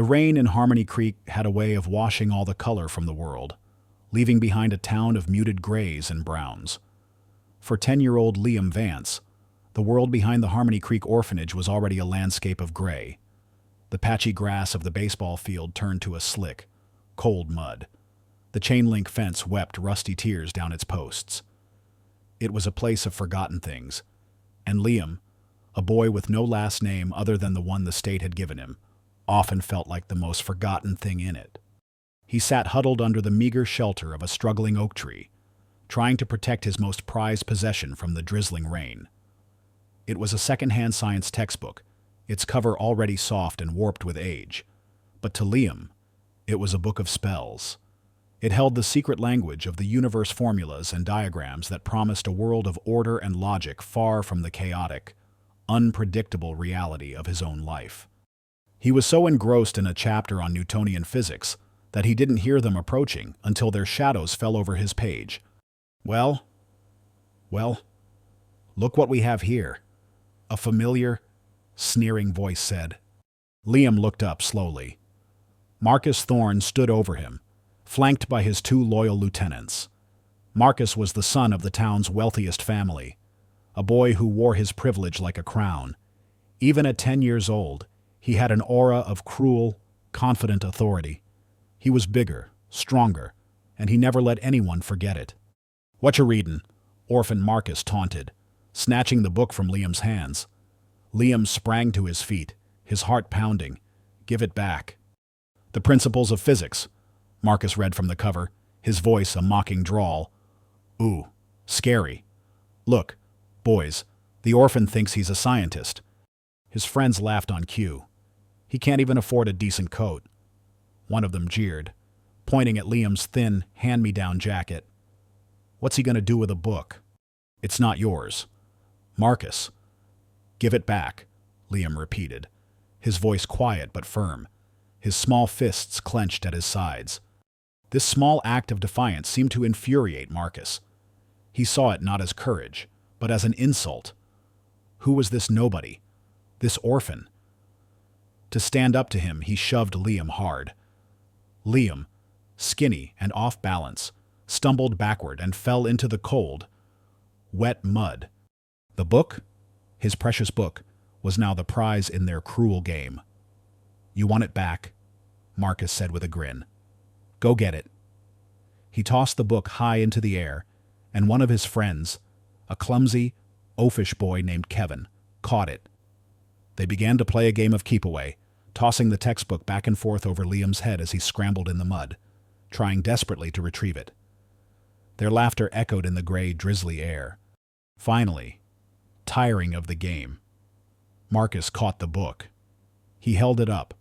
The rain in Harmony Creek had a way of washing all the color from the world, leaving behind a town of muted grays and browns. For 10-year-old Liam Vance, the world behind the Harmony Creek orphanage was already a landscape of gray. The patchy grass of the baseball field turned to a slick, cold mud. The chain-link fence wept rusty tears down its posts. It was a place of forgotten things, and Liam, a boy with no last name other than the one the state had given him, often felt like the most forgotten thing in it. He sat huddled under the meager shelter of a struggling oak tree, trying to protect his most prized possession from the drizzling rain. It was a second-hand science textbook, its cover already soft and warped with age. But to Liam, it was a book of spells. It held the secret language of the universe formulas and diagrams that promised a world of order and logic far from the chaotic, unpredictable reality of his own life. He was so engrossed in a chapter on Newtonian physics that he didn't hear them approaching until their shadows fell over his page. Well, look what we have here, a familiar, sneering voice said. Liam looked up slowly. Marcus Thorne stood over him, flanked by his 2 loyal lieutenants. Marcus was the son of the town's wealthiest family, a boy who wore his privilege like a crown. Even at 10 years old, he had an aura of cruel, confident authority. He was bigger, stronger, and he never let anyone forget it. "What you readin'?" Orphan Marcus taunted, snatching the book from Liam's hands. Liam sprang to his feet, his heart pounding. "Give it back." "The Principles of Physics," Marcus read from the cover, his voice a mocking drawl. "Ooh, scary. Look, boys, the orphan thinks he's a scientist." His friends laughed on cue. "He can't even afford a decent coat." One of them jeered, pointing at Liam's thin, hand-me-down jacket. "What's he going to do with a book?" "It's not yours." "Marcus." "Give it back," Liam repeated, his voice quiet but firm, his small fists clenched at his sides. This small act of defiance seemed to infuriate Marcus. He saw it not as courage, but as an insult. Who was this nobody? This orphan? To stand up to him, he shoved Liam hard. Liam, skinny and off balance, stumbled backward and fell into the cold, wet mud. The book, his precious book, was now the prize in their cruel game. "You want it back?" Marcus said with a grin. "Go get it." He tossed the book high into the air, and one of his friends, a clumsy, oafish boy named Kevin, caught it. They began to play a game of keep-away, tossing the textbook back and forth over Liam's head as he scrambled in the mud, trying desperately to retrieve it. Their laughter echoed in the gray, drizzly air. Finally, tiring of the game, Marcus caught the book. He held it up,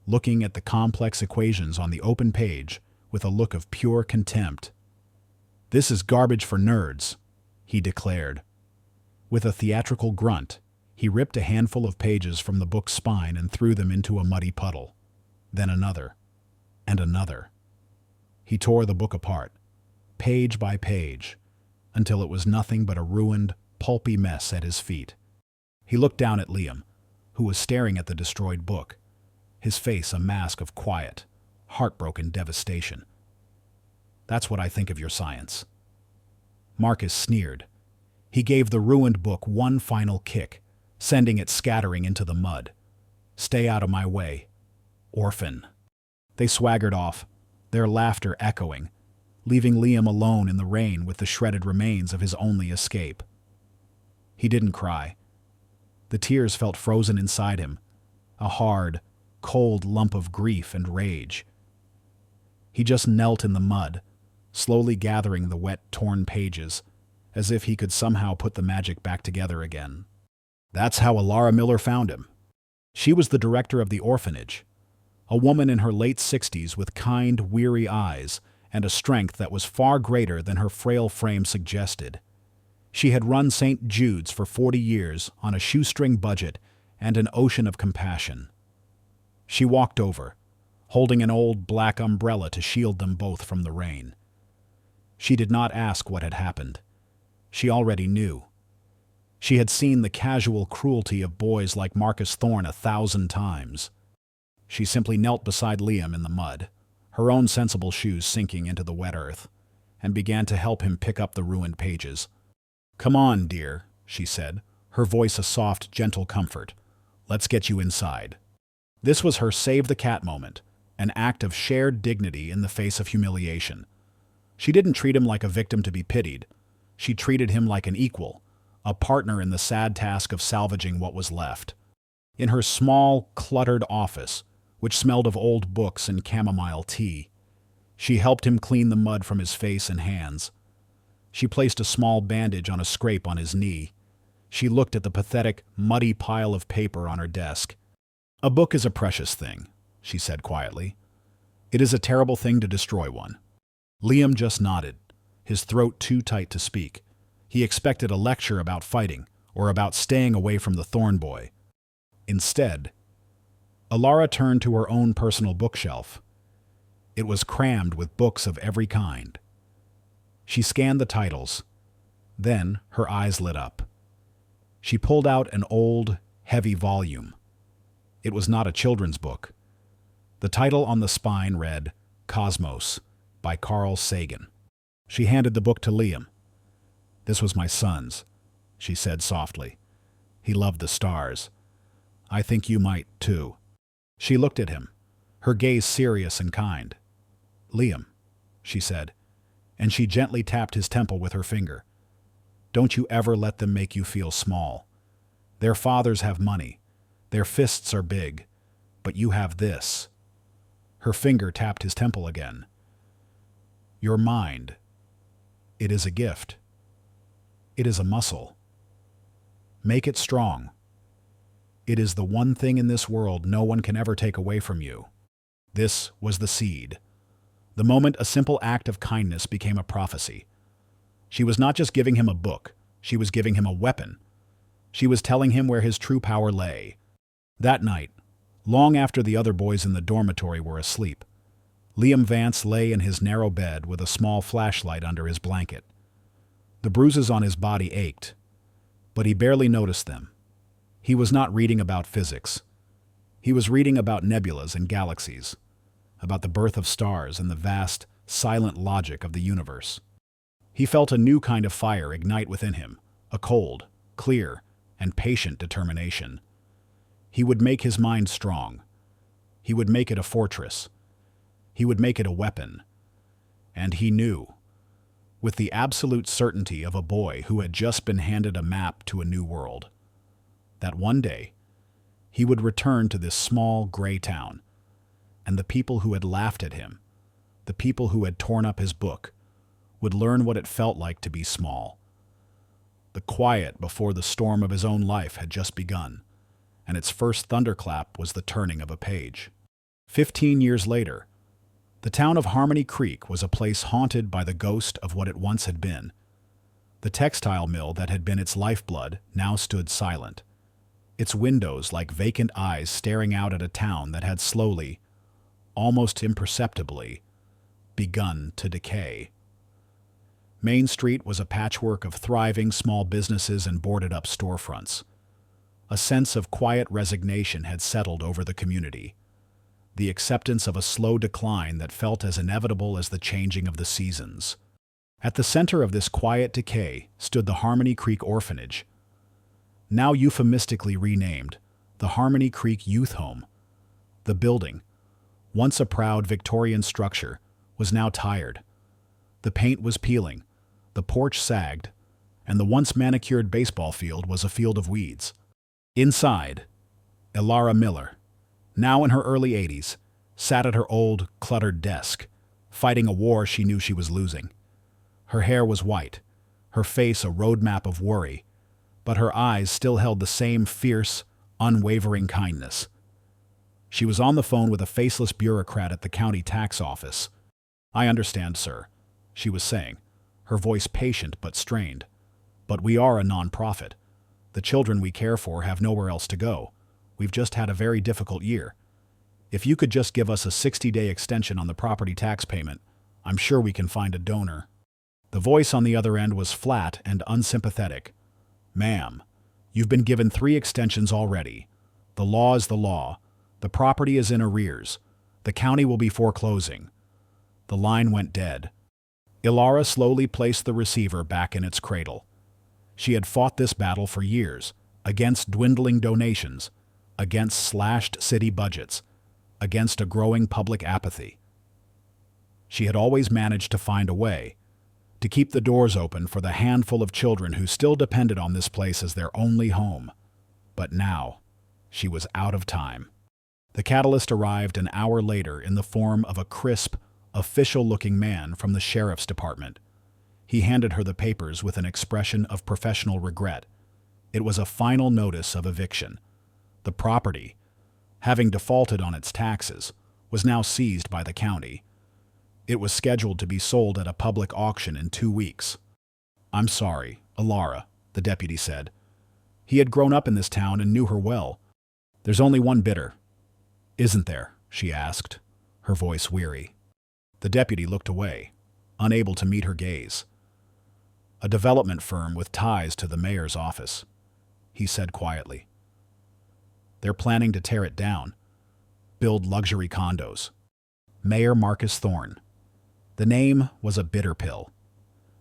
looking at the complex equations on the open page with a look of pure contempt. "This is garbage for nerds," he declared. With a theatrical grunt, he ripped a handful of pages from the book's spine and threw them into a muddy puddle. Then another, and another. He tore the book apart, page by page, until it was nothing but a ruined, pulpy mess at his feet. He looked down at Liam, who was staring at the destroyed book, his face a mask of quiet, heartbroken devastation. "That's what I think of your science." Marcus sneered. He gave the ruined book one final kick, sending it scattering into the mud. "Stay out of my way, orphan." They swaggered off, their laughter echoing, leaving Liam alone in the rain with the shredded remains of his only escape. He didn't cry. The tears felt frozen inside him, a hard, cold lump of grief and rage. He just knelt in the mud, slowly gathering the wet, torn pages, as if he could somehow put the magic back together again. That's how Alara Miller found him. She was the director of the orphanage, a woman in her late 60s with kind, weary eyes and a strength that was far greater than her frail frame suggested. She had run St. Jude's for 40 years on a shoestring budget and an ocean of compassion. She walked over, holding an old black umbrella to shield them both from the rain. She did not ask what had happened. She already knew. She had seen the casual cruelty of boys like Marcus Thorne 1,000 times. She simply knelt beside Liam in the mud, her own sensible shoes sinking into the wet earth, and began to help him pick up the ruined pages. "Come on, dear," she said, her voice a soft, gentle comfort. "Let's get you inside." This was her save the cat moment, an act of shared dignity in the face of humiliation. She didn't treat him like a victim to be pitied. She treated him like an equal, a partner in the sad task of salvaging what was left. In her small, cluttered office, which smelled of old books and chamomile tea, she helped him clean the mud from his face and hands. She placed a small bandage on a scrape on his knee. She looked at the pathetic, muddy pile of paper on her desk. "A book is a precious thing," she said quietly. "It is a terrible thing to destroy one." Liam just nodded, his throat too tight to speak. He expected a lecture about fighting or about staying away from the thorn boy. Instead, Alara turned to her own personal bookshelf. It was crammed with books of every kind. She scanned the titles. Then her eyes lit up. She pulled out an old, heavy volume. It was not a children's book. The title on the spine read, "Cosmos," by Carl Sagan. She handed the book to Liam. "This was my son's," she said softly. "He loved the stars. I think you might, too." She looked at him, her gaze serious and kind. "Liam," she said, and she gently tapped his temple with her finger. "Don't you ever let them make you feel small. Their fathers have money. Their fists are big. But you have this." Her finger tapped his temple again. "Your mind. It is a gift. It is a muscle. Make it strong. It is the one thing in this world no one can ever take away from you." This was the seed. The moment a simple act of kindness became a prophecy. She was not just giving him a book, she was giving him a weapon. She was telling him where his true power lay. That night, long after the other boys in the dormitory were asleep, Liam Vance lay in his narrow bed with a small flashlight under his blanket. The bruises on his body ached, but he barely noticed them. He was not reading about physics. He was reading about nebulas and galaxies, about the birth of stars and the vast, silent logic of the universe. He felt a new kind of fire ignite within him, a cold, clear, and patient determination. He would make his mind strong. He would make it a fortress. He would make it a weapon. And he knew, with the absolute certainty of a boy who had just been handed a map to a new world, that one day he would return to this small gray town, and the people who had laughed at him, the people who had torn up his book, would learn what it felt like to be small. The quiet before the storm of his own life had just begun, and its first thunderclap was the turning of a page. 15 years later, the town of Harmony Creek was a place haunted by the ghost of what it once had been. The textile mill that had been its lifeblood now stood silent, its windows like vacant eyes staring out at a town that had slowly, almost imperceptibly, begun to decay. Main Street was a patchwork of thriving small businesses and boarded-up storefronts. A sense of quiet resignation had settled over the community, the acceptance of a slow decline that felt as inevitable as the changing of the seasons. At the center of this quiet decay stood the Harmony Creek Orphanage, now euphemistically renamed the Harmony Creek Youth Home. The building, once a proud Victorian structure, was now tired. The paint was peeling, the porch sagged, and the once manicured baseball field was a field of weeds. Inside, Alara Miller, now in her early 80s, sat at her old, cluttered desk, fighting a war she knew she was losing. Her hair was white, her face a roadmap of worry, but her eyes still held the same fierce, unwavering kindness. She was on the phone with a faceless bureaucrat at the county tax office. "I understand, sir," she was saying, her voice patient but strained. "But we are a non-profit. The children we care for have nowhere else to go. We've just had a very difficult year. If you could just give us a 60-day extension on the property tax payment, I'm sure we can find a donor." The voice on the other end was flat and unsympathetic. "Ma'am, you've been given 3 extensions already. The law is the law. The property is in arrears. The county will be foreclosing. The line went dead. Ilara slowly placed the receiver back in its cradle. She had fought this battle for years, against dwindling donations, against slashed city budgets, against a growing public apathy. She had always managed to find a way to keep the doors open for the handful of children who still depended on this place as their only home. But now, she was out of time. The catalyst arrived an hour later in the form of a crisp, official-looking man from the sheriff's department. He handed her the papers with an expression of professional regret. It was a final notice of eviction. The property, having defaulted on its taxes, was now seized by the county. It was scheduled to be sold at a public auction in 2 weeks. "I'm sorry, Ilara," the deputy said. He had grown up in this town and knew her well. "There's only one bidder." "Isn't there?" she asked, her voice weary. The deputy looked away, unable to meet her gaze. "A development firm with ties to the mayor's office," he said quietly. "They're planning to tear it down, build luxury condos." Mayor Marcus Thorne. The name was a bitter pill.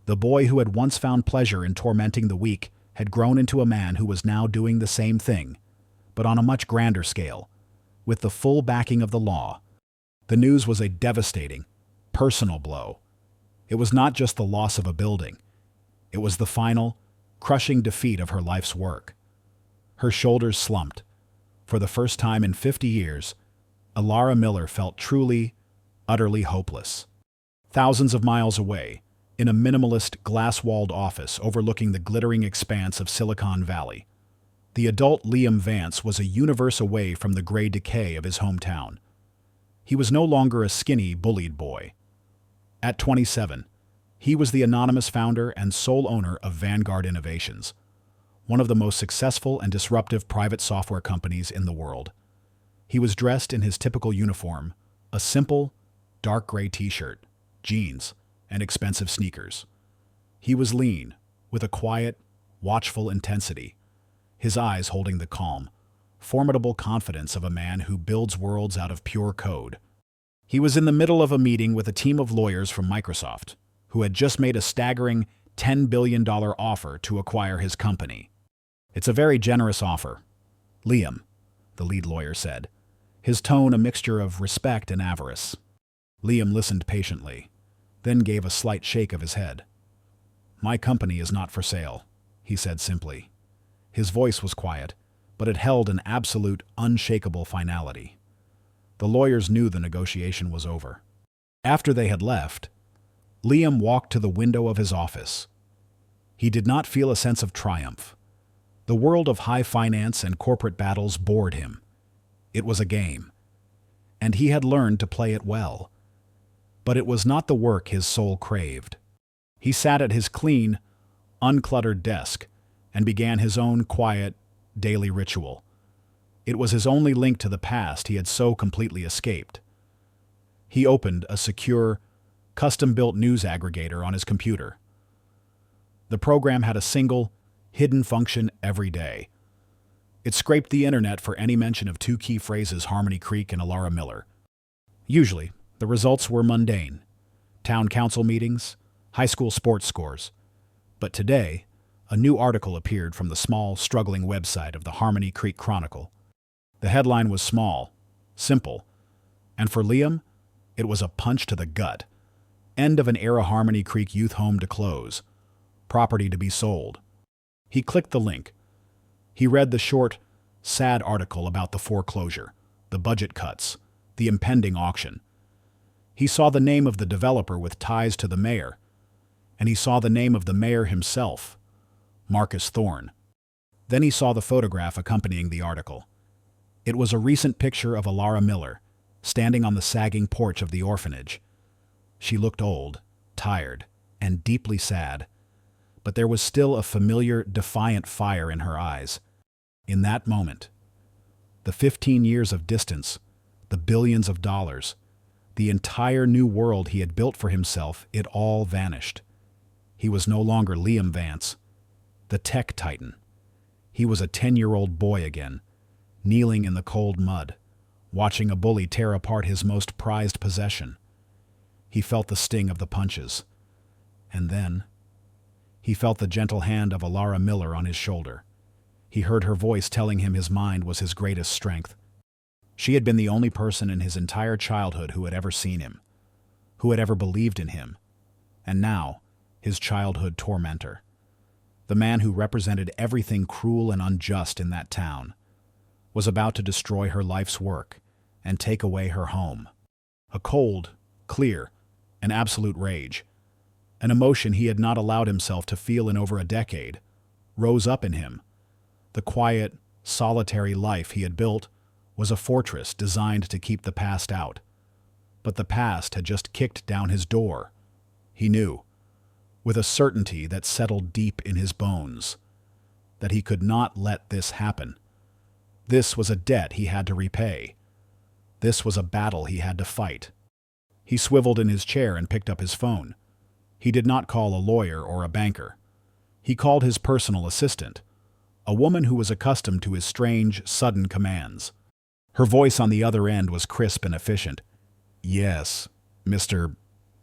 The boy who had once found pleasure in tormenting the weak had grown into a man who was now doing the same thing, but on a much grander scale, with the full backing of the law. The news was a devastating, personal blow. It was not just the loss of a building. It was the final, crushing defeat of her life's work. Her shoulders slumped. For the first time in 50 years, Ilara Miller felt truly, utterly hopeless. Thousands of miles away, in a minimalist, glass-walled office overlooking the glittering expanse of Silicon Valley, the adult Liam Vance was a universe away from the gray decay of his hometown. He was no longer a skinny, bullied boy. At 27, he was the anonymous founder and sole owner of Vanguard Innovations, one of the most successful and disruptive private software companies in the world. He was dressed in his typical uniform, a simple, dark gray t-shirt, jeans, and expensive sneakers. He was lean, with a quiet, watchful intensity, his eyes holding the calm, formidable confidence of a man who builds worlds out of pure code. He was in the middle of a meeting with a team of lawyers from Microsoft, who had just made a staggering $10 billion offer to acquire his company. "It's a very generous offer, Liam," the lead lawyer said, his tone a mixture of respect and avarice. Liam listened patiently, then gave a slight shake of his head. "My company is not for sale," he said simply. His voice was quiet, but it held an absolute, unshakable finality. The lawyers knew the negotiation was over. After they had left, Liam walked to the window of his office. He did not feel a sense of triumph. The world of high finance and corporate battles bored him. It was a game, and he had learned to play it well. But it was not the work his soul craved. He sat at his clean, uncluttered desk and began his own quiet, daily ritual. It was his only link to the past he had so completely escaped. He opened a secure, custom-built news aggregator on his computer. The program had a single, hidden function every day. It scraped the internet for any mention of two key phrases: Harmony Creek and Ilara Miller. Usually, the results were mundane: town council meetings, high school sports scores. But today, a new article appeared from the small, struggling website of the Harmony Creek Chronicle. The headline was small, simple, and for Liam, it was a punch to the gut. End of an era: Harmony Creek Youth Home to close. Property to be sold. He clicked the link. He read the short, sad article about the foreclosure, the budget cuts, the impending auction. He saw the name of the developer with ties to the mayor, and he saw the name of the mayor himself, Marcus Thorne. Then he saw the photograph accompanying the article. It was a recent picture of Ilara Miller, standing on the sagging porch of the orphanage. She looked old, tired, and deeply sad, but there was still a familiar, defiant fire in her eyes. In that moment, the 15 years of distance, the billions of dollars, the entire new world he had built for himself, it all vanished. He was no longer Liam Vance, the tech titan. He was a 10-year-old boy again, kneeling in the cold mud, watching a bully tear apart his most prized possession. He felt the sting of the punches. And then he felt the gentle hand of Alara Miller on his shoulder. He heard her voice telling him his mind was his greatest strength. She had been the only person in his entire childhood who had ever seen him, who had ever believed in him. And now, his childhood tormentor, the man who represented everything cruel and unjust in that town, was about to destroy her life's work and take away her home. A cold, clear, and absolute rage, an emotion he had not allowed himself to feel in over a decade, rose up in him. The quiet, solitary life he had built was a fortress designed to keep the past out. But the past had just kicked down his door. He knew, with a certainty that settled deep in his bones, that he could not let this happen. This was a debt he had to repay. This was a battle he had to fight. He swiveled in his chair and picked up his phone. He did not call a lawyer or a banker. He called his personal assistant, a woman who was accustomed to his strange, sudden commands. Her voice on the other end was crisp and efficient. "Yes, Mr.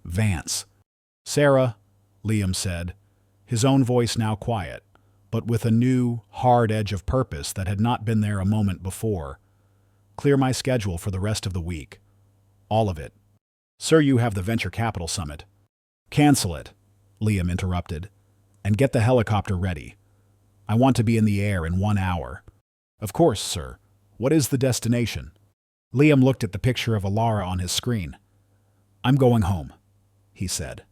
Vance." "Sarah," Liam said, his own voice now quiet, but with a new, hard edge of purpose that had not been there a moment before. "Clear my schedule for the rest of the week. All of it. Sir, you have the Venture Capital Summit." "Cancel it," Liam interrupted, "and get the helicopter ready. I want to be in the air in 1 hour." "Of course, sir. What is the destination?" Liam looked at the picture of Alara on his screen. "I'm going home," he said.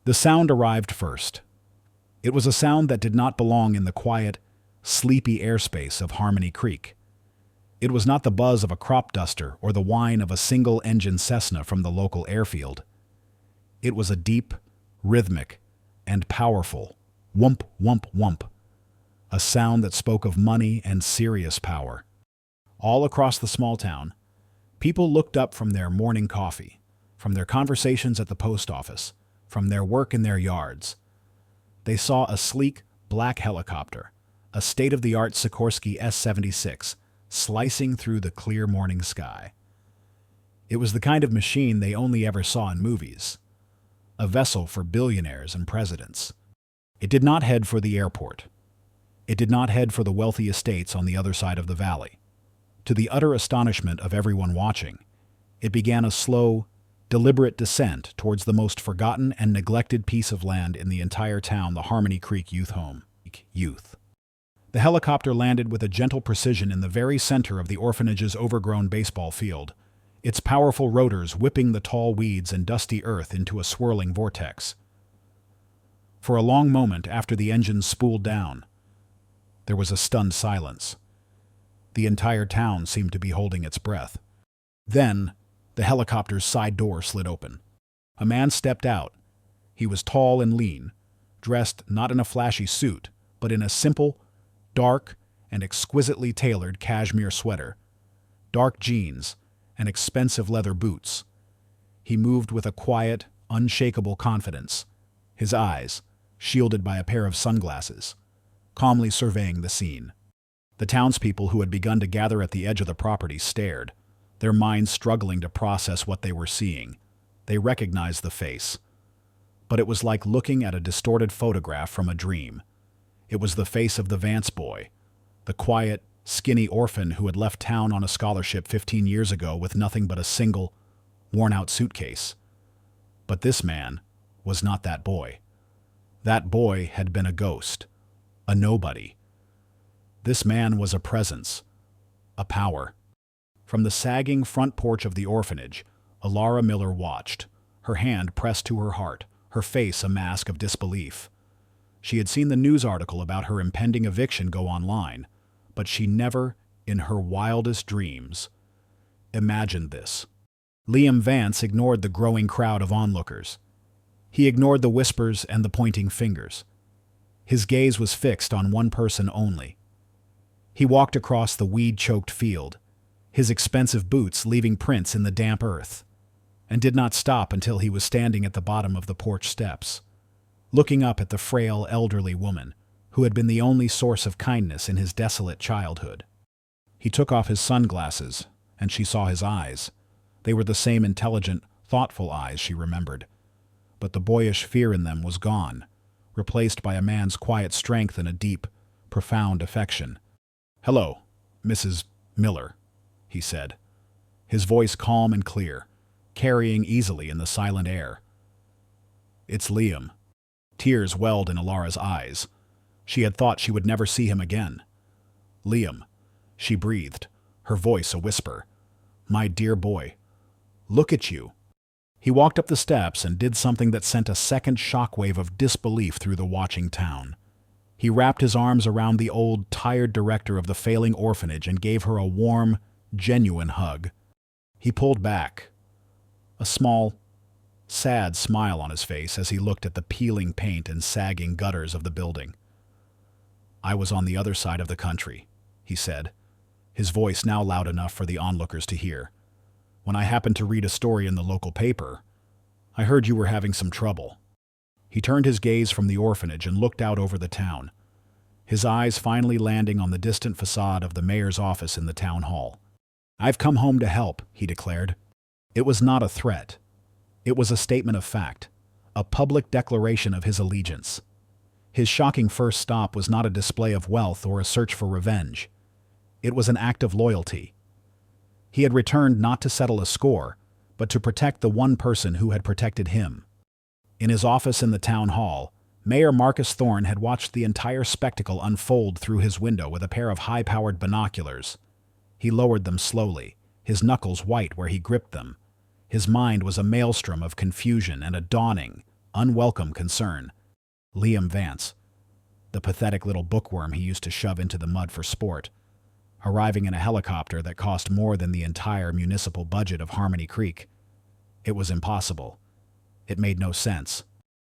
The sound arrived first. It was a sound that did not belong in the quiet, sleepy airspace of Harmony Creek. It was not the buzz of a crop duster or the whine of a single-engine Cessna from the local airfield. It was a deep, rhythmic, and powerful whump, whump, whump, a sound that spoke of money and serious power. All across the small town, people looked up from their morning coffee, from their conversations at the post office, from their work in their yards. They saw a sleek, black helicopter, a state-of-the-art Sikorsky S-76, slicing through the clear morning sky. It was the kind of machine they only ever saw in movies, a vessel for billionaires and presidents. It did not head for the airport. It did not head for the wealthy estates on the other side of the valley. To the utter astonishment of everyone watching, it began a slow, deliberate descent towards the most forgotten and neglected piece of land in the entire town, the Harmony Creek Youth Home. The helicopter landed with a gentle precision in the very center of the orphanage's overgrown baseball field, its powerful rotors whipping the tall weeds and dusty earth into a swirling vortex. For a long moment after the engine spooled down, there was a stunned silence. The entire town seemed to be holding its breath. Then, the helicopter's side door slid open. A man stepped out. He was tall and lean, dressed not in a flashy suit, but in a simple, dark, and exquisitely tailored cashmere sweater, dark jeans, and expensive leather boots. He moved with a quiet, unshakable confidence, his eyes, shielded by a pair of sunglasses, calmly surveying the scene. The townspeople who had begun to gather at the edge of the property stared, their minds struggling to process what they were seeing. They recognized the face. But it was like looking at a distorted photograph from a dream. It was the face of the Vance boy, the quiet, skinny orphan who had left town on a scholarship 15 years ago with nothing but a single, worn-out suitcase. But this man was not that boy. That boy had been a ghost, a nobody. This man was a presence, a power. From the sagging front porch of the orphanage, Alara Miller watched, her hand pressed to her heart, her face a mask of disbelief. She had seen the news article about her impending eviction go online, but she never, in her wildest dreams, imagined this. Liam Vance ignored the growing crowd of onlookers. He ignored the whispers and the pointing fingers. His gaze was fixed on one person only. He walked across the weed-choked field, his expensive boots leaving prints in the damp earth, and did not stop until he was standing at the bottom of the porch steps, looking up at the frail, elderly woman who had been the only source of kindness in his desolate childhood. He took off his sunglasses and she saw his eyes. They were the same intelligent, thoughtful eyes she remembered. But the boyish fear in them was gone, replaced by a man's quiet strength and a deep, profound affection. "Hello, Mrs. Miller," he said, his voice calm and clear, carrying easily in the silent air. "It's Liam." Tears welled in Alara's eyes. She had thought she would never see him again. "Liam," she breathed, her voice a whisper. "My dear boy, look at you." He walked up the steps and did something that sent a second shockwave of disbelief through the watching town. He wrapped his arms around the old, tired director of the failing orphanage and gave her a warm, genuine hug. He pulled back, a small, sad smile on his face as he looked at the peeling paint and sagging gutters of the building. "I was on the other side of the country," he said, his voice now loud enough for the onlookers to hear. "When I happened to read a story in the local paper, I heard you were having some trouble." He turned his gaze from the orphanage and looked out over the town, his eyes finally landing on the distant facade of the mayor's office in the town hall. "I've come home to help," he declared. It was not a threat. It was a statement of fact, a public declaration of his allegiance. His shocking first stop was not a display of wealth or a search for revenge. It was an act of loyalty. He had returned not to settle a score, but to protect the one person who had protected him. In his office in the town hall, Mayor Marcus Thorne had watched the entire spectacle unfold through his window with a pair of high-powered binoculars. He lowered them slowly, his knuckles white where he gripped them. His mind was a maelstrom of confusion and a dawning, unwelcome concern. Liam Vance, the pathetic little bookworm he used to shove into the mud for sport, arriving in a helicopter that cost more than the entire municipal budget of Harmony Creek. It was impossible. It made no sense.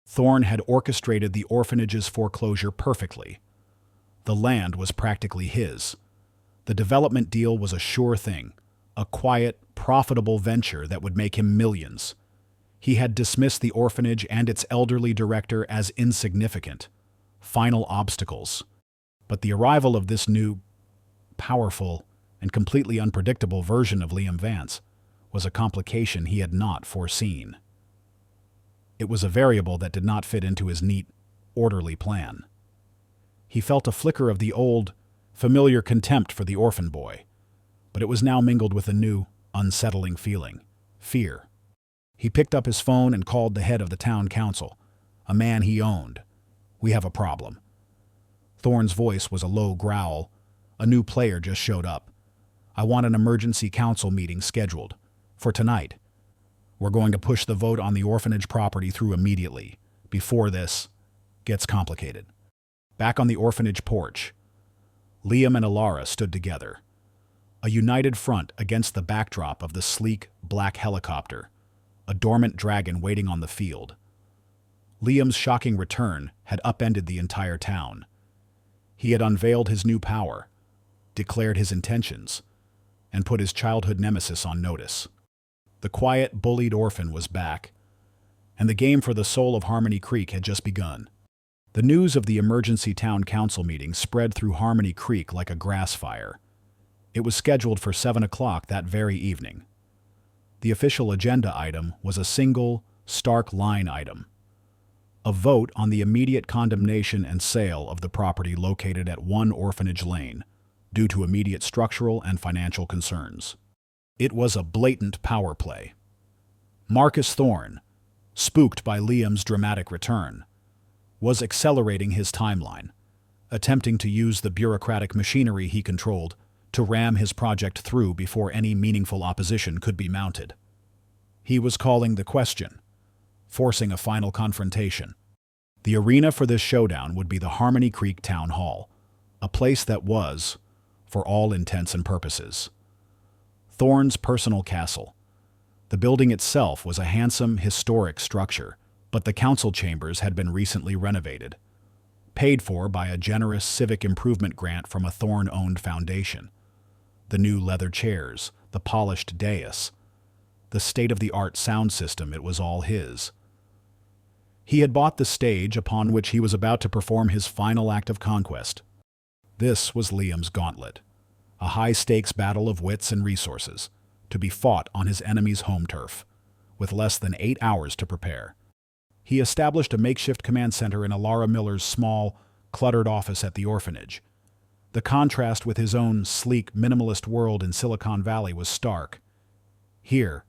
Thorne had orchestrated the orphanage's foreclosure perfectly. The land was practically his. The development deal was a sure thing, a quiet, profitable venture that would make him millions. He had dismissed the orphanage and its elderly director as insignificant, final obstacles. But the arrival of this new, powerful, and completely unpredictable version of Liam Vance was a complication he had not foreseen. It was a variable that did not fit into his neat, orderly plan. He felt a flicker of the old, familiar contempt for the orphan boy, but it was now mingled with a new, unsettling feeling, fear. He picked up his phone and called the head of the town council, a man he owned. "We have a problem." Thorne's voice was a low growl. "A new player just showed up. I want an emergency council meeting scheduled for tonight. We're going to push the vote on the orphanage property through immediately, before this gets complicated." Back on the orphanage porch, Liam and Alara stood together, a united front against the backdrop of the sleek, black helicopter, a dormant dragon waiting on the field. Liam's shocking return had upended the entire town. He had unveiled his new power, declared his intentions, and put his childhood nemesis on notice. The quiet, bullied orphan was back, and the game for the soul of Harmony Creek had just begun. The news of the emergency town council meeting spread through Harmony Creek like a grass fire. It was scheduled for 7 o'clock that very evening. The official agenda item was a single, stark line item: a vote on the immediate condemnation and sale of the property located at 1 Orphanage Lane, due to immediate structural and financial concerns. It was a blatant power play. Marcus Thorne, spooked by Liam's dramatic return, was accelerating his timeline, attempting to use the bureaucratic machinery he controlled to ram his project through before any meaningful opposition could be mounted. He was calling the question, forcing a final confrontation. The arena for this showdown would be the Harmony Creek Town Hall, a place that was, for all intents and purposes, Thorne's personal castle. The building itself was a handsome, historic structure, but the council chambers had been recently renovated, paid for by a generous civic improvement grant from a Thorne-owned foundation. The new leather chairs, the polished dais, the state-of-the-art sound system, it was all his. He had bought the stage upon which he was about to perform his final act of conquest. This was Liam's gauntlet, a high-stakes battle of wits and resources, to be fought on his enemy's home turf, with less than 8 hours to prepare. He established a makeshift command center in Alara Miller's small, cluttered office at the orphanage. The contrast with his own sleek, minimalist world in Silicon Valley was stark. Here,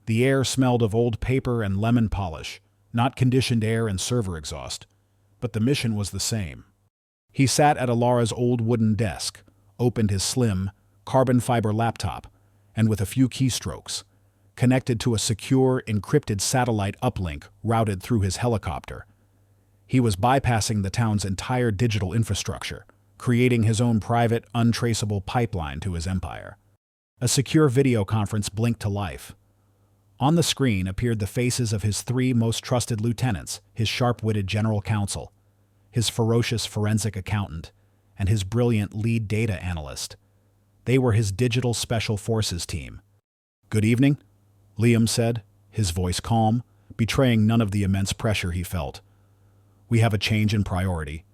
the air smelled of old paper and lemon polish, not conditioned air and server exhaust, but the mission was the same. He sat at Alara's old wooden desk, opened his slim, carbon fiber laptop, and with a few keystrokes, connected to a secure, encrypted satellite uplink routed through his helicopter. He was bypassing the town's entire digital infrastructure, creating his own private, untraceable pipeline to his empire. A secure video conference blinked to life. On the screen appeared the faces of his 3 most trusted lieutenants, his sharp-witted general counsel, his ferocious forensic accountant, and his brilliant lead data analyst. They were his digital special forces team. "Good evening," Liam said, his voice calm, betraying none of the immense pressure he felt. "We have a change in priority.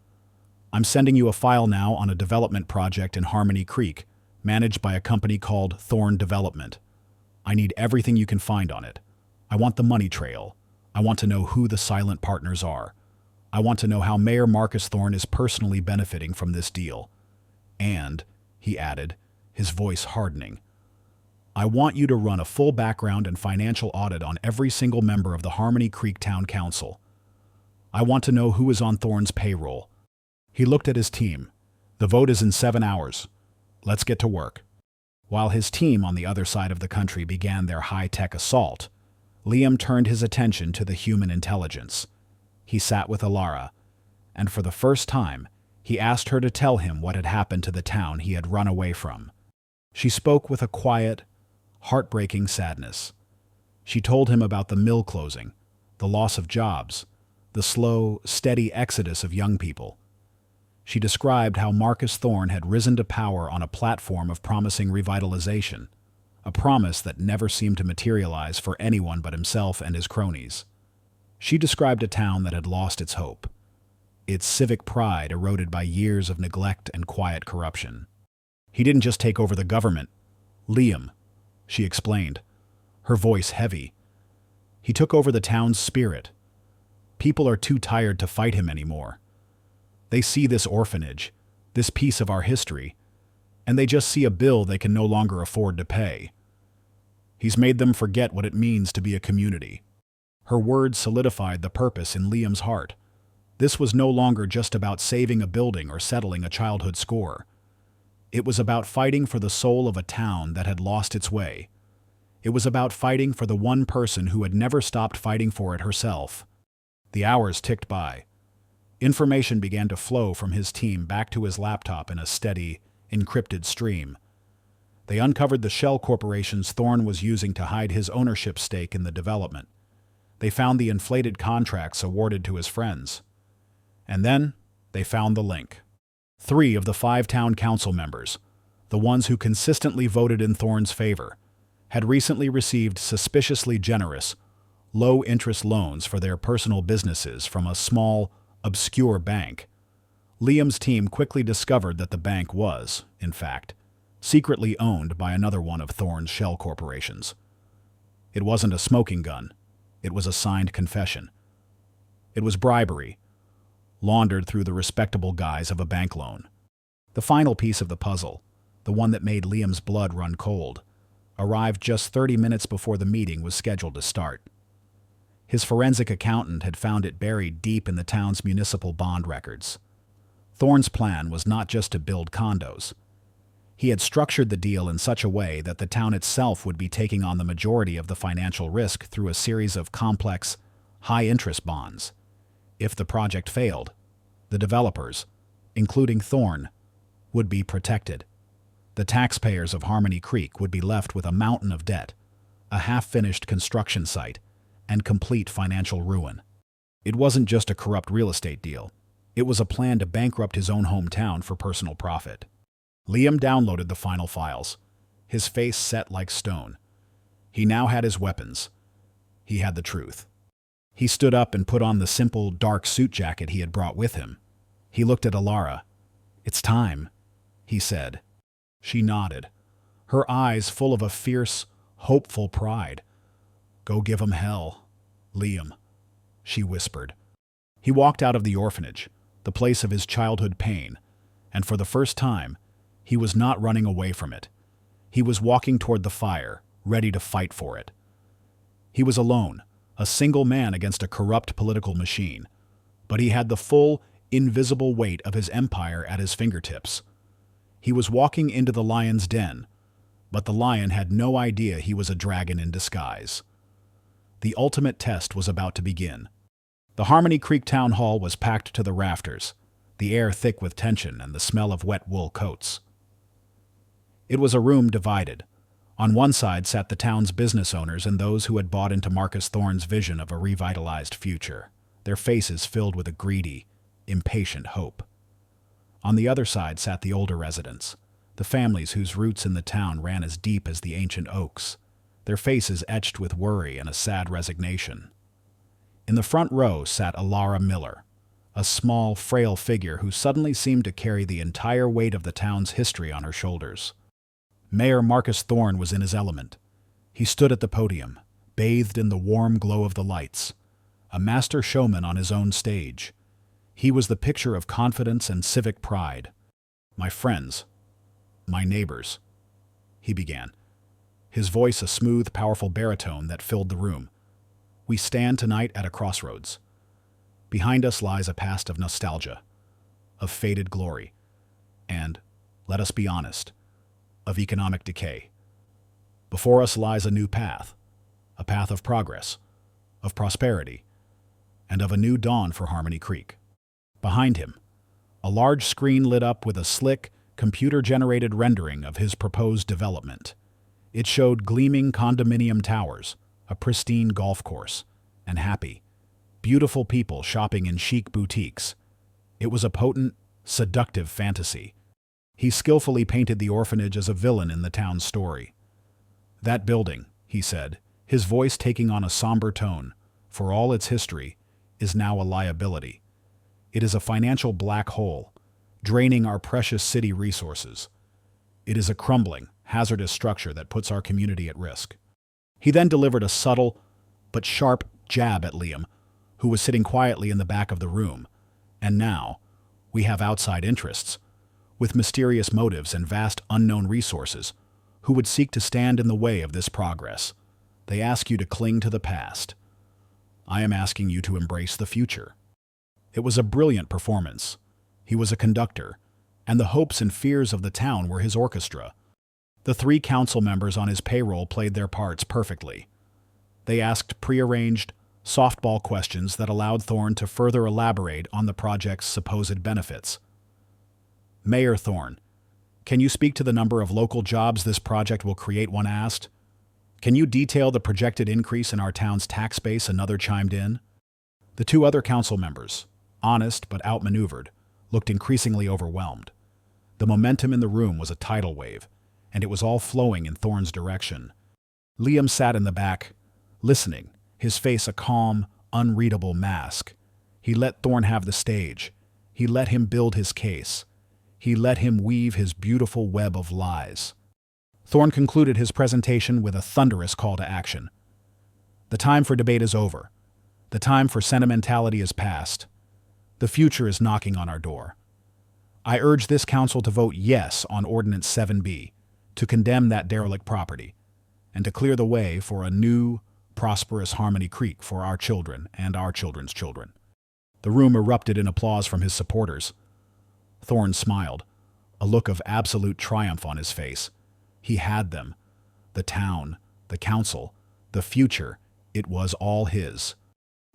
I'm sending you a file now on a development project in Harmony Creek, managed by a company called Thorn Development. I need everything you can find on it. I want the money trail. I want to know who the silent partners are. I want to know how Mayor Marcus Thorn is personally benefiting from this deal. And," he added, his voice hardening, "I want you to run a full background and financial audit on every single member of the Harmony Creek Town Council. I want to know who is on Thorn's payroll." He looked at his team. "The vote is in 7 hours. Let's get to work." While his team on the other side of the country began their high-tech assault, Liam turned his attention to the human intelligence. He sat with Alara, and for the first time, he asked her to tell him what had happened to the town he had run away from. She spoke with a quiet, heartbreaking sadness. She told him about the mill closing, the loss of jobs, the slow, steady exodus of young people. She described how Marcus Thorn had risen to power on a platform of promising revitalization, a promise that never seemed to materialize for anyone but himself and his cronies. She described a town that had lost its hope, its civic pride eroded by years of neglect and quiet corruption. "He didn't just take over the government, Liam," she explained, her voice heavy. "He took over the town's spirit. People are too tired to fight him anymore. They see this orphanage, this piece of our history, and they just see a bill they can no longer afford to pay. He's made them forget what it means to be a community." Her words solidified the purpose in Liam's heart. This was no longer just about saving a building or settling a childhood score. It was about fighting for the soul of a town that had lost its way. It was about fighting for the one person who had never stopped fighting for it herself. The hours ticked by. Information began to flow from his team back to his laptop in a steady, encrypted stream. They uncovered the shell corporations Thorn was using to hide his ownership stake in the development. They found the inflated contracts awarded to his friends. And then, they found the link. 3 of the 5 town council members, the ones who consistently voted in Thorn's favor, had recently received suspiciously generous, low-interest loans for their personal businesses from a small, obscure bank. Liam's team quickly discovered that the bank was, in fact, secretly owned by another one of Thorn's shell corporations. It wasn't a smoking gun. It was a signed confession. It was bribery, laundered through the respectable guise of a bank loan. The final piece of the puzzle, the one that made Liam's blood run cold, arrived just 30 minutes before the meeting was scheduled to start. His forensic accountant had found it buried deep in the town's municipal bond records. Thorn's plan was not just to build condos. He had structured the deal in such a way that the town itself would be taking on the majority of the financial risk through a series of complex, high-interest bonds. If the project failed, the developers, including Thorn, would be protected. The taxpayers of Harmony Creek would be left with a mountain of debt, a half-finished construction site, and complete financial ruin. It wasn't just a corrupt real estate deal. It was a plan to bankrupt his own hometown for personal profit. Liam downloaded the final files, his face set like stone. He now had his weapons. He had the truth. He stood up and put on the simple, dark suit jacket he had brought with him. He looked at Alara. "It's time," he said. She nodded, her eyes full of a fierce, hopeful pride. "Go give 'em hell, Liam," she whispered. He walked out of the orphanage, the place of his childhood pain, and for the first time, he was not running away from it. He was walking toward the fire, ready to fight for it. He was alone, a single man against a corrupt political machine, but he had the full, invisible weight of his empire at his fingertips. He was walking into the lion's den, but the lion had no idea he was a dragon in disguise. The ultimate test was about to begin. The Harmony Creek Town Hall was packed to the rafters, the air thick with tension and the smell of wet wool coats. It was a room divided. On one side sat the town's business owners and those who had bought into Marcus Thorne's vision of a revitalized future, their faces filled with a greedy, impatient hope. On the other side sat the older residents, the families whose roots in the town ran as deep as the ancient oaks, their faces etched with worry and a sad resignation. In the front row sat Alara Miller, a small, frail figure who suddenly seemed to carry the entire weight of the town's history on her shoulders. Mayor Marcus Thorne was in his element. He stood at the podium, bathed in the warm glow of the lights, a master showman on his own stage. He was the picture of confidence and civic pride. "My friends, my neighbors," he began, his voice a smooth, powerful baritone that filled the room. "We stand tonight at a crossroads. Behind us lies a past of nostalgia, of faded glory, and, let us be honest, of economic decay. Before us lies a new path, a path of progress, of prosperity, and of a new dawn for Harmony Creek." Behind him, a large screen lit up with a slick, computer-generated rendering of his proposed development. It showed gleaming condominium towers, a pristine golf course, and happy, beautiful people shopping in chic boutiques. It was a potent, seductive fantasy. He skillfully painted the orphanage as a villain in the town's story. "That building," he said, his voice taking on a somber tone, "for all its history, is now a liability. It is a financial black hole, draining our precious city resources. It is a crumbling, hazardous structure that puts our community at risk." He then delivered a subtle but sharp jab at Liam, who was sitting quietly in the back of the room. "And now, we have outside interests, with mysterious motives and vast unknown resources, who would seek to stand in the way of this progress. They ask you to cling to the past. I am asking you to embrace the future." It was a brilliant performance. He was a conductor, and the hopes and fears of the town were his orchestra. The 3 council members on his payroll played their parts perfectly. They asked prearranged, softball questions that allowed Thorne to further elaborate on the project's supposed benefits. "Mayor Thorne, can you speak to the number of local jobs this project will create?" one asked. "Can you detail the projected increase in our town's tax base?" another chimed in. The 2 other council members, honest but outmaneuvered, looked increasingly overwhelmed. The momentum in the room was a tidal wave, and it was all flowing in Thorne's direction. Liam sat in the back, listening, his face a calm, unreadable mask. He let Thorne have the stage. He let him build his case. He let him weave his beautiful web of lies. Thorne concluded his presentation with a thunderous call to action. "The time for debate is over. The time for sentimentality is past. The future is knocking on our door. I urge this council to vote yes on Ordinance 7B, to condemn that derelict property, and to clear the way for a new, prosperous Harmony Creek for our children and our children's children." The room erupted in applause from his supporters. Thorne smiled, a look of absolute triumph on his face. He had them. The town, the council, the future, it was all his.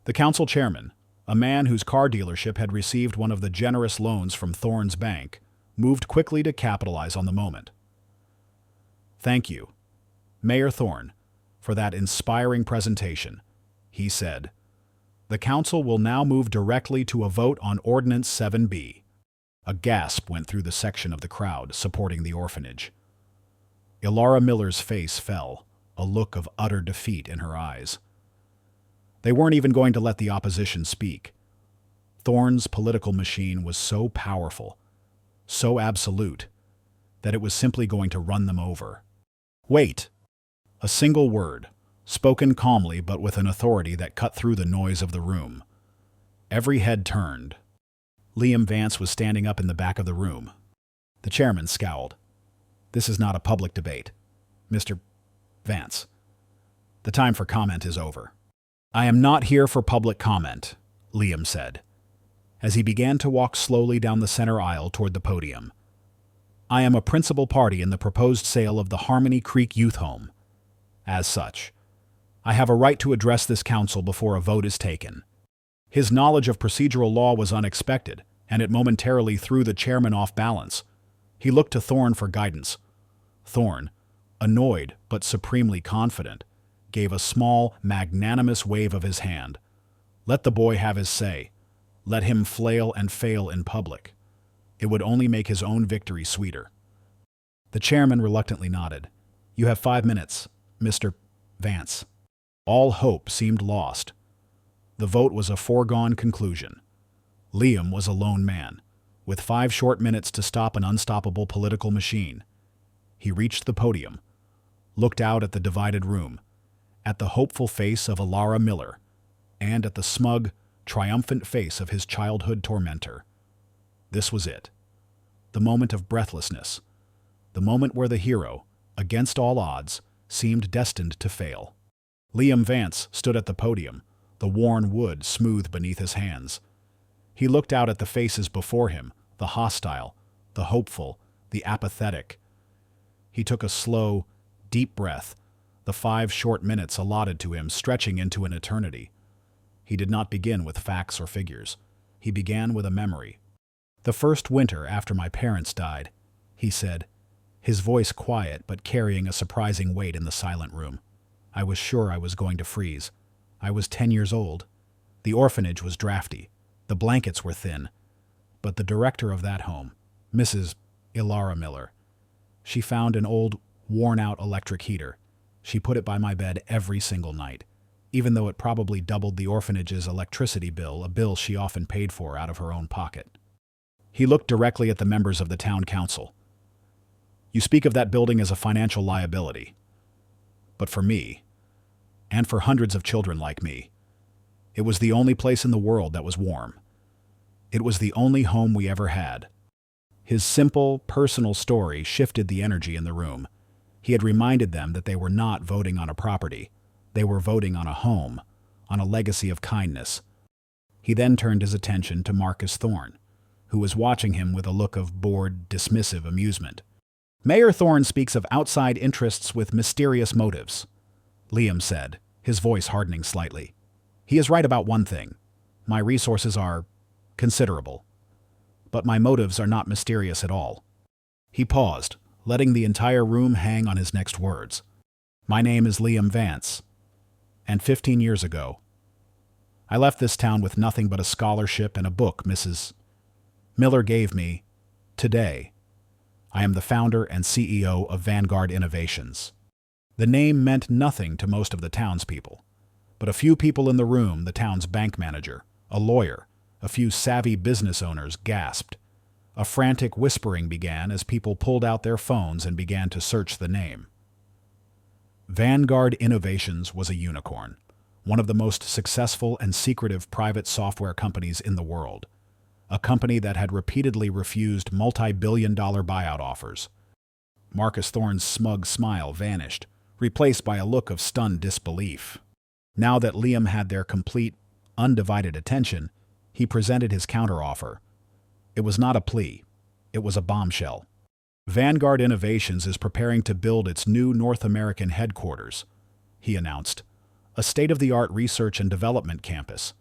The council chairman, a man whose car dealership had received one of the generous loans from Thorne's bank, moved quickly to capitalize on the moment. "Thank you, Mayor Thorne, for that inspiring presentation," he said. "The council will now move directly to a vote on Ordinance 7B. A gasp went through the section of the crowd supporting the orphanage. Alara Miller's face fell, a look of utter defeat in her eyes. They weren't even going to let the opposition speak. Thorne's political machine was so powerful, so absolute. that it was simply going to run them over. Wait! A single word, spoken calmly but with an authority that cut through the noise of the room. Every head turned. Liam Vance was standing up in the back of the room. The chairman scowled. "This is not a public debate, Mr. Vance. The time for comment is over." "I am not here for public comment," Liam said, as he began to walk slowly down the center aisle toward the podium. "I am a principal party in the proposed sale of the Harmony Creek Youth Home. As such, I have a right to address this council before a vote is taken." His knowledge of procedural law was unexpected, and it momentarily threw the chairman off balance. He looked to Thorne for guidance. Thorne, annoyed but supremely confident, gave a small, magnanimous wave of his hand. Let the boy have his say. Let him flail and fail in public. It would only make his own victory sweeter. The chairman reluctantly nodded. "You have 5 minutes, Mr. Vance." All hope seemed lost. The vote was a foregone conclusion. Liam was a lone man, with 5 short minutes to stop an unstoppable political machine. He reached the podium, looked out at the divided room, at the hopeful face of Alara Miller, and at the smug, triumphant face of his childhood tormentor. This was it. The moment of breathlessness. The moment where the hero, against all odds, seemed destined to fail. Liam Vance stood at the podium, the worn wood smooth beneath his hands. He looked out at the faces before him, the hostile, the hopeful, the apathetic. He took a slow, deep breath, the 5 short minutes allotted to him stretching into an eternity. He did not begin with facts or figures. He began with a memory. "The first winter after my parents died," he said, his voice quiet but carrying a surprising weight in the silent room. "I was sure I was going to freeze. I was 10 years old. The orphanage was drafty. The blankets were thin. But the director of that home, Mrs. Alara Miller, she found an old, worn-out electric heater. She put it by my bed every single night, even though it probably doubled the orphanage's electricity bill, a bill she often paid for out of her own pocket." He looked directly at the members of the town council. "You speak of that building as a financial liability. But for me, and for hundreds of children like me, it was the only place in the world that was warm. It was the only home we ever had." His simple, personal story shifted the energy in the room. He had reminded them that they were not voting on a property. They were voting on a home, on a legacy of kindness. He then turned his attention to Marcus Thorne, who was watching him with a look of bored, dismissive amusement. "Mayor Thorne speaks of outside interests with mysterious motives," Liam said, his voice hardening slightly. "He is right about one thing. My resources are considerable. But my motives are not mysterious at all." He paused, letting the entire room hang on his next words. "My name is Liam Vance, and 15 years ago, I left this town with nothing but a scholarship and a book Mrs. Miller gave me. Today, I am the founder and CEO of Vanguard Innovations." The name meant nothing to most of the townspeople, but a few people in the room, the town's bank manager, a lawyer, a few savvy business owners, gasped. A frantic whispering began as people pulled out their phones and began to search the name. Vanguard Innovations was a unicorn, one of the most successful and secretive private software companies in the world, a company that had repeatedly refused multi-billion-dollar buyout offers. Marcus Thorne's smug smile vanished, replaced by a look of stunned disbelief. Now that Liam had their complete, undivided attention, he presented his counteroffer. It was not a plea. It was a bombshell. Vanguard Innovations is preparing to build its new North American headquarters, he announced, a state-of-the-art research and development campus.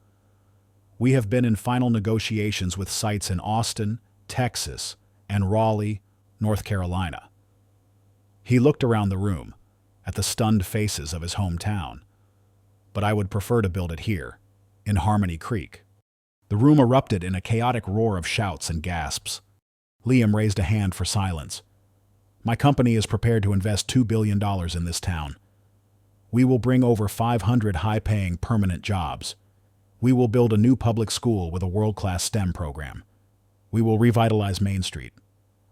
We have been in final negotiations with sites in Austin, Texas, and Raleigh, North Carolina. He looked around the room, at the stunned faces of his hometown. But I would prefer to build it here, in Harmony Creek. The room erupted in a chaotic roar of shouts and gasps. Liam raised a hand for silence. "My company is prepared to invest $2 billion in this town. We will bring over 500 high-paying permanent jobs. We will build a new public school with a world-class STEM program. We will revitalize Main Street.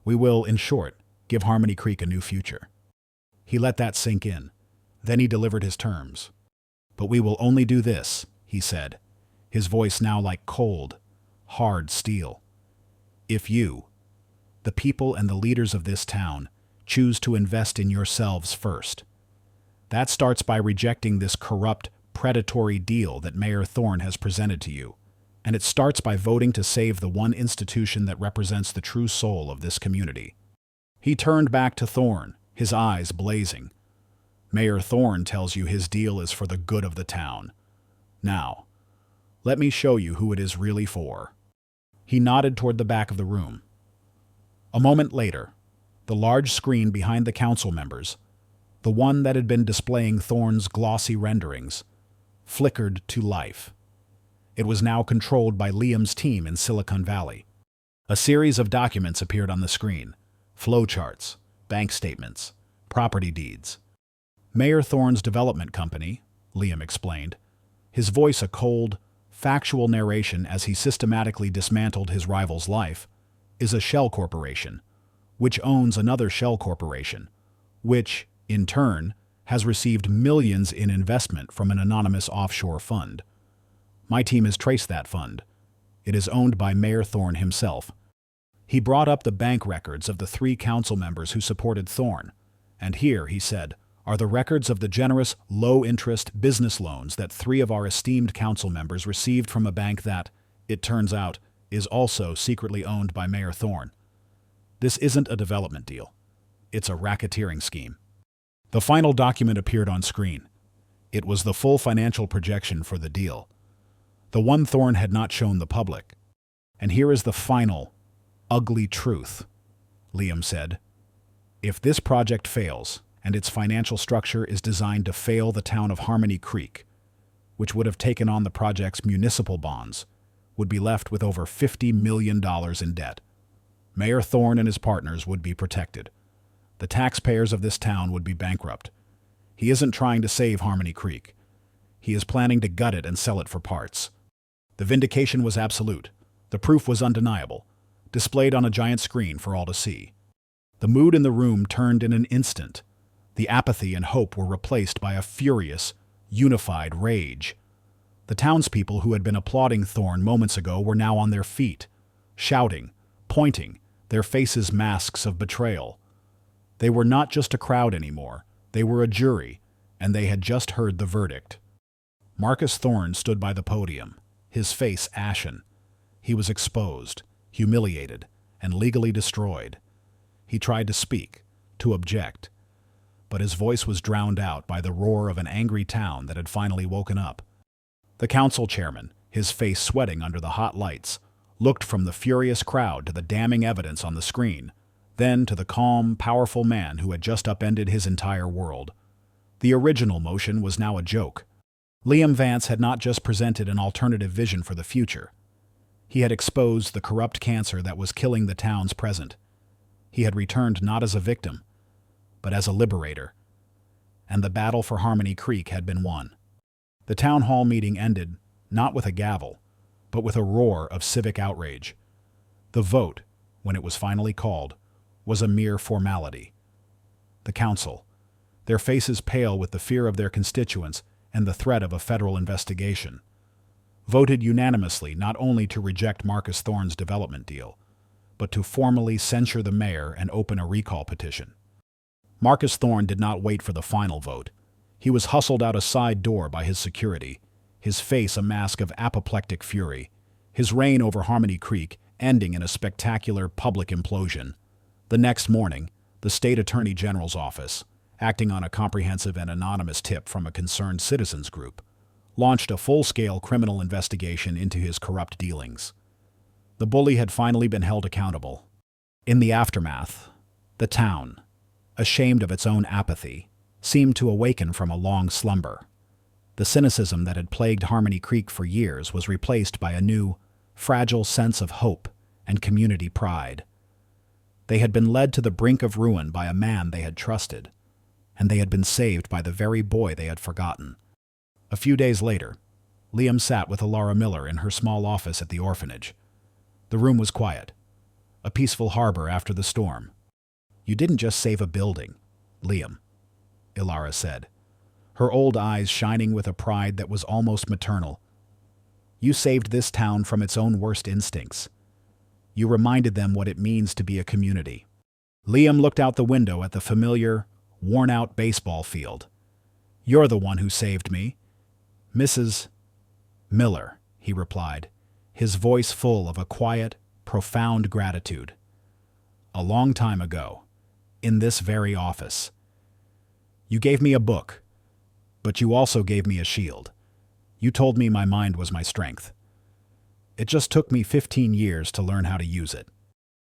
We will, in short, give Harmony Creek a new future. He let that sink in. Then he delivered his terms. But we will only do this, he said, his voice now like cold, hard steel. If you, the people and the leaders of this town, choose to invest in yourselves first. That starts by rejecting this corrupt, predatory deal that Mayor Thorne has presented to you. And it starts by voting to save the one institution that represents the true soul of this community. He turned back to Thorne, his eyes blazing. Mayor Thorne tells you his deal is for the good of the town. Now, let me show you who it is really for. He nodded toward the back of the room. A moment later, the large screen behind the council members, the one that had been displaying Thorne's glossy renderings, flickered to life. It was now controlled by Liam's team in Silicon Valley. A series of documents appeared on the screen: flowcharts, bank statements, property deeds. Mayor Thorne's development company, Liam explained, his voice a cold, factual narration as he systematically dismantled his rival's life, is a shell corporation, which owns another shell corporation, which, in turn, has received millions in investment from an anonymous offshore fund. My team has traced that fund. It is owned by Mayor Thorne himself. He brought up the bank records of the 3 council members who supported Thorne, and here, he said, are the records of the generous, low-interest business loans that 3 of our esteemed council members received from a bank that, it turns out, is also secretly owned by Mayor Thorne. This isn't a development deal. It's a racketeering scheme. The final document appeared on screen. It was the full financial projection for the deal. The one Thorne had not shown the public. And here is the final, ugly truth, Liam said. If this project fails, and its financial structure is designed to fail the town of Harmony Creek, which would have taken on the project's municipal bonds, would be left with over $50 million in debt. Mayor Thorne and his partners would be protected. The taxpayers of this town would be bankrupt. He isn't trying to save Harmony Creek. He is planning to gut it and sell it for parts. The vindication was absolute. The proof was undeniable, displayed on a giant screen for all to see. The mood in the room turned in an instant. The apathy and hope were replaced by a furious, unified rage. The townspeople who had been applauding Thorne moments ago were now on their feet, shouting, pointing, their faces masks of betrayal. They were not just a crowd anymore. They were a jury, and they had just heard the verdict. Marcus Thorne stood by the podium, his face ashen. He was exposed, humiliated, and legally destroyed. He tried to speak, to object, but his voice was drowned out by the roar of an angry town that had finally woken up. The council chairman, his face sweating under the hot lights, looked from the furious crowd to the damning evidence on the screen, then to the calm, powerful man who had just upended his entire world. The original motion was now a joke. Liam Vance had not just presented an alternative vision for the future. He had exposed the corrupt cancer that was killing the town's present. He had returned not as a victim, but as a liberator. And the battle for Harmony Creek had been won. The town hall meeting ended, not with a gavel, but with a roar of civic outrage. The vote, when it was finally called, was a mere formality. The council, their faces pale with the fear of their constituents and the threat of a federal investigation, voted unanimously not only to reject Marcus Thorne's development deal, but to formally censure the mayor and open a recall petition. Marcus Thorne did not wait for the final vote. He was hustled out a side door by his security, his face a mask of apoplectic fury, his reign over Harmony Creek ending in a spectacular public implosion. The next morning, the state attorney general's office, acting on a comprehensive and anonymous tip from a concerned citizens group, launched a full-scale criminal investigation into his corrupt dealings. The bully had finally been held accountable. In the aftermath, the town, ashamed of its own apathy, seemed to awaken from a long slumber. The cynicism that had plagued Harmony Creek for years was replaced by a new, fragile sense of hope and community pride. They had been led to the brink of ruin by a man they had trusted, and they had been saved by the very boy they had forgotten. A few days later, Liam sat with Alara Miller in her small office at the orphanage. The room was quiet, a peaceful harbor after the storm. You didn't just save a building, Liam, Ilara said, her old eyes shining with a pride that was almost maternal. You saved this town from its own worst instincts. You reminded them what it means to be a community. Liam looked out the window at the familiar, worn-out baseball field. You're the one who saved me. Mrs. Miller, he replied, his voice full of a quiet, profound gratitude. A long time ago, in this very office. You gave me a book, but you also gave me a shield. You told me my mind was my strength. It just took me 15 years to learn how to use it.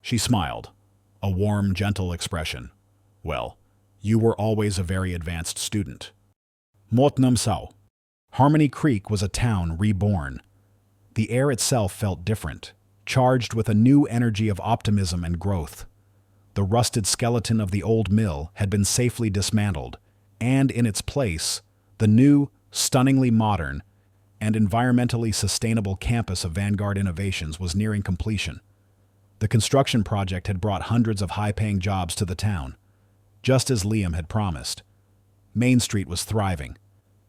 She smiled, a warm, gentle expression. Well, you were always a very advanced student. Motnam Sao. Harmony Creek was a town reborn. The air itself felt different, charged with a new energy of optimism and growth. The rusted skeleton of the old mill had been safely dismantled, and in its place, the new, stunningly modern, and environmentally sustainable campus of Vanguard Innovations was nearing completion. The construction project had brought hundreds of high-paying jobs to the town, just as Liam had promised. Main Street was thriving,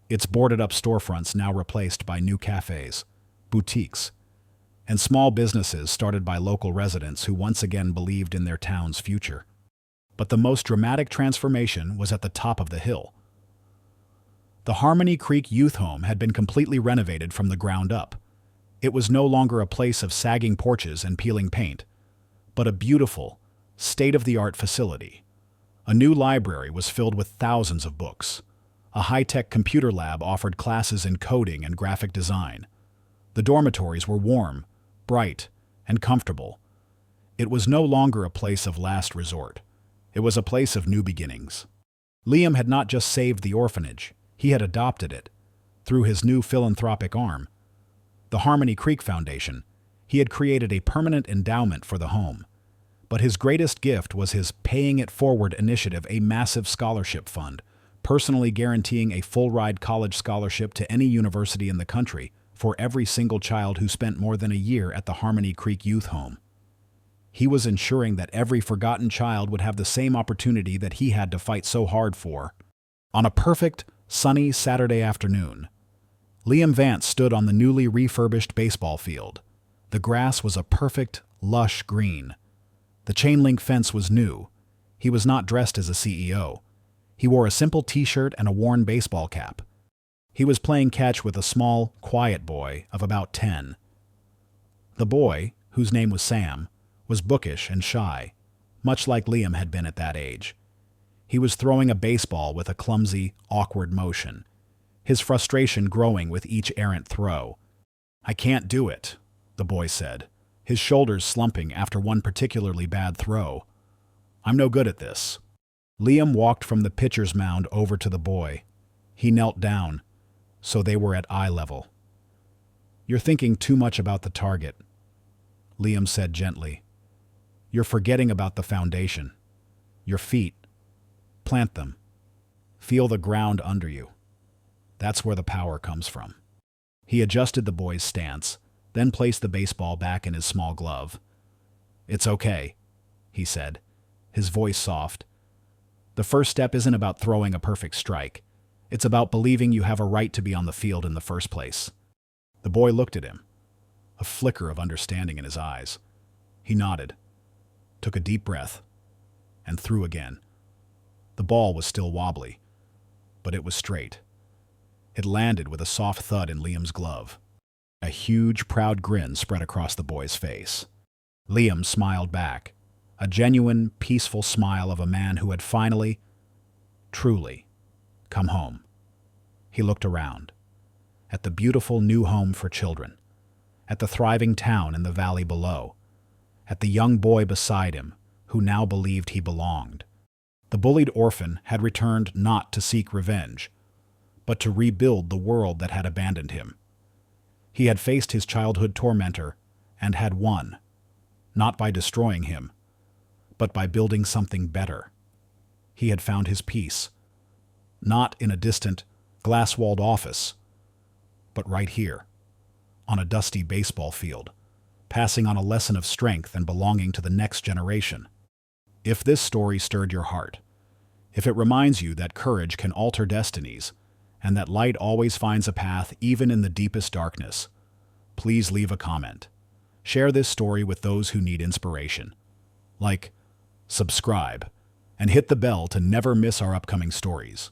its boarded-up storefronts now replaced by new cafes, boutiques, and small businesses started by local residents who once again believed in their town's future. But the most dramatic transformation was at the top of the hill. The Harmony Creek Youth Home had been completely renovated from the ground up. It was no longer a place of sagging porches and peeling paint, but a beautiful, state-of-the-art facility. A new library was filled with thousands of books. A high-tech computer lab offered classes in coding and graphic design. The dormitories were warm, bright, and comfortable. It was no longer a place of last resort. It was a place of new beginnings. Liam had not just saved the orphanage, he had adopted it. Through his new philanthropic arm, the Harmony Creek Foundation, he had created a permanent endowment for the home. But his greatest gift was his Paying It Forward initiative, a massive scholarship fund, personally guaranteeing a full-ride college scholarship to any university in the country for every single child who spent more than a year at the Harmony Creek Youth Home. He was ensuring that every forgotten child would have the same opportunity that he had to fight so hard for. On a perfect, sunny Saturday afternoon, Liam Vance stood on the newly refurbished baseball field. The grass was a perfect, lush green. The chain-link fence was new. He was not dressed as a CEO. He wore a simple t-shirt and a worn baseball cap. He was playing catch with a small, quiet boy of about 10. The boy, whose name was Sam, was bookish and shy, much like Liam had been at that age. He was throwing a baseball with a clumsy, awkward motion, his frustration growing with each errant throw. "I can't do it," the boy said, his shoulders slumping after one particularly bad throw. "I'm no good at this." Liam walked from the pitcher's mound over to the boy. He knelt down, so they were at eye level. "You're thinking too much about the target," Liam said gently. "You're forgetting about the foundation. Your feet. Plant them. Feel the ground under you. That's where the power comes from." He adjusted the boy's stance, then placed the baseball back in his small glove. "It's okay," he said, his voice soft. "The first step isn't about throwing a perfect strike. It's about believing you have a right to be on the field in the first place." The boy looked at him, a flicker of understanding in his eyes. He nodded, took a deep breath, and threw again. The ball was still wobbly, but it was straight. It landed with a soft thud in Liam's glove. A huge, proud grin spread across the boy's face. Liam smiled back, a genuine, peaceful smile of a man who had finally, truly, come home. He looked around, at the beautiful new home for children, at the thriving town in the valley below, at the young boy beside him, who now believed he belonged. The bullied orphan had returned not to seek revenge, but to rebuild the world that had abandoned him. He had faced his childhood tormentor and had won, not by destroying him, but by building something better. He had found his peace, not in a distant, glass-walled office, but right here, on a dusty baseball field, passing on a lesson of strength and belonging to the next generation. If this story stirred your heart, if it reminds you that courage can alter destinies, and that light always finds a path even in the deepest darkness, please leave a comment. Share this story with those who need inspiration. Like, subscribe, and hit the bell to never miss our upcoming stories.